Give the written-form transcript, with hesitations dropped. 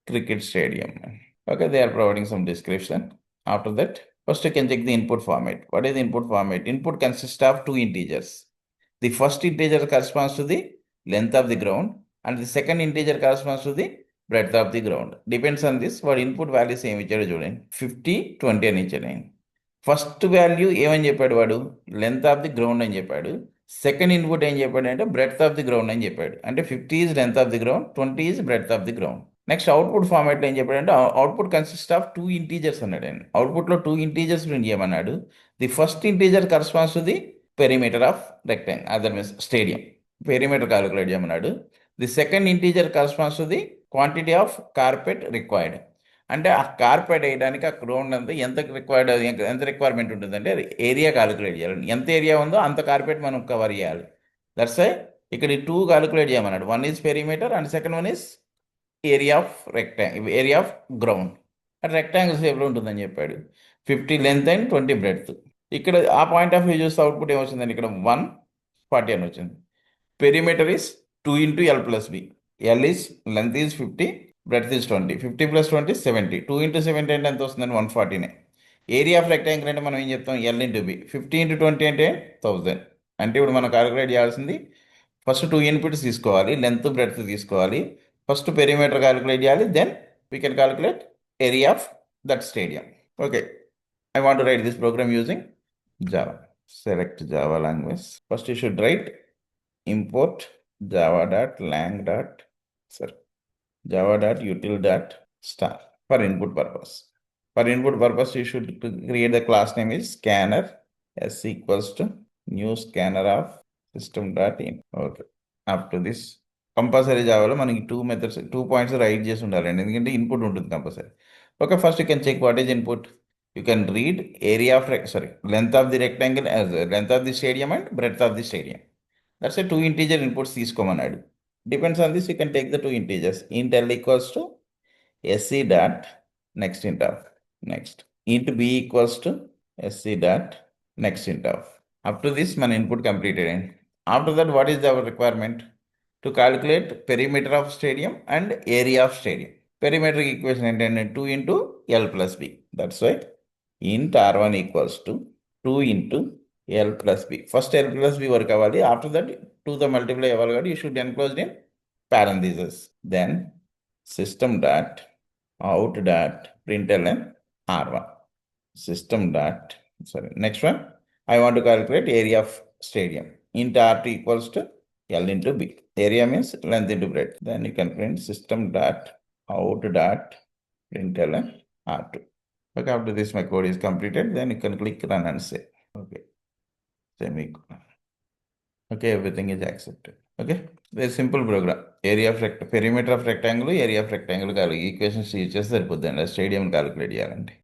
cricket stadium. Okay, they are providing some description. After that, first you can check the input format. What is the input format? Input consists of two integers. The first integer corresponds to the length of the ground and the second integer corresponds to the breadth of the ground. Depends on this. What input values ఏమి ఇచ్చాడు చూడండి, 50, 20 అని ఇచ్చాడు. First value ఏమని చెప్పాడు వాడు, length of the ground అని చెప్పాడు. సెకండ్ ఇన్పుట్ ఏం చెప్పాడు అంటే బ్రెడ్త్ ఆఫ్ ది గ్రౌండ్ అని చెప్పాడు. అంటే 50 is length of the ground, 20 is breadth of the ground. Next output ఫార్మాట్లో ఏం చెప్పాడంటే output consist of two integers అన్నాడు అండి. అవుట్పుట్లో టూ ఇంటీజర్స్ ప్రింట్ చేయమన్నాడు. The first integer corresponds to the perimeter of rectangle, other means stadium. Perimeter calculate చేయమన్నాడు. The second integer corresponds to the quantity of carpet required. అంటే ఆ carpet వేయడానికి ఆ ground అంతా ఎంత రిక్వైర్డ్, ఎంత రిక్వైర్మెంట్ ఉంటుందంటే ఏరియా క్యాలిక్యులేట్ చేయాలి. ఎంత ఏరియా ఉందో అంత కార్పెట్ మనం కవర్ చేయాలి. దట్స్ వై ఇక్కడ ఈ టూ క్యాలిక్యులేట్ చేయమన్నాడు. One is perimeter and second one is area of rectangle, area of ground. అది రెక్టాంగిల్ షేప్లో ఉంటుందని చెప్పాడు. 50 లెంత్ అండ్ 20 బ్రెడ్త్. ఇక్కడ ఆ పాయింట్ ఆఫ్ వ్యూ చూస్తే అవుట్పుట్ ఏమొచ్చిందండి, ఇక్కడ 140 అని వచ్చింది. Perimeter is 2 into L plus B. L is length is 50, breadth is 20. 50 plus 20 is 70. 2 into 70 అంటే ఎంత వస్తుందని 140. ఏరియా ఆఫ్ రెక్టాంగిల్ అంటే మనం ఏం చెప్తాం, L into B. 50 into 20 అంటే 1000. అంటే ఇప్పుడు మనం క్యాలిక్యులేట్ చేయాల్సింది ఫస్ట్ 2 ఇన్పుట్స్ తీసుకోవాలి, లెంత్ బ్రెడ్త్ తీసుకోవాలి. ఫస్ట్ పెరిమీటర్ క్యాలిక్యులేట్ చేయాలి, then we can calculate area of that stadium. Okay, I want to write this program using Java. Select Java language. First you should write import java.util.star for input purpose. For input purpose, you should create the class name is scanner s equals to new scanner of system.in. Okay. After this, compulsory జావాలో మనకి 2 methods 2 points right చేసి ఉండాలండి, ఎందుకంటే input ఉంటుంది compulsory. Okay, first you can check what is input. You can read area of length of the rectangle as length of the stadium and breadth of the stadium. That's a 2 integer inputs తీసుకోమన్నాడు. Depends on this, you can take the 2 integers. Int L equals to sc dot next int of next. Int B equals to sc dot next int of. Up to this, మన input completed. After that, what is our requirement? To calculate perimeter of stadium and area of stadium. Perimeter equation ఏంటంటే 2 into L plus B. That's why int R1 equals to 2 into L plus B. First L plus B work అవ్వాలి. After that 2 తో multiply అవ్వాలి కాబట్టి you should enclosed in parentheses. Then system dot out dot println R1. System dot, sorry, next one, I want to calculate area of stadium. Int R2 equals to L into B. Area means length into breadth. Then you can print system dot out dot println R2. Okay, after this my code is completed, then you can click run and save. Okay, semicolon. Okay, everything is accepted. Okay, very simple program. Area of perimeter of rectangle, area of rectangle equations use చేస్తే సరిపోద్దండి stadium calculate చేయాలంటే.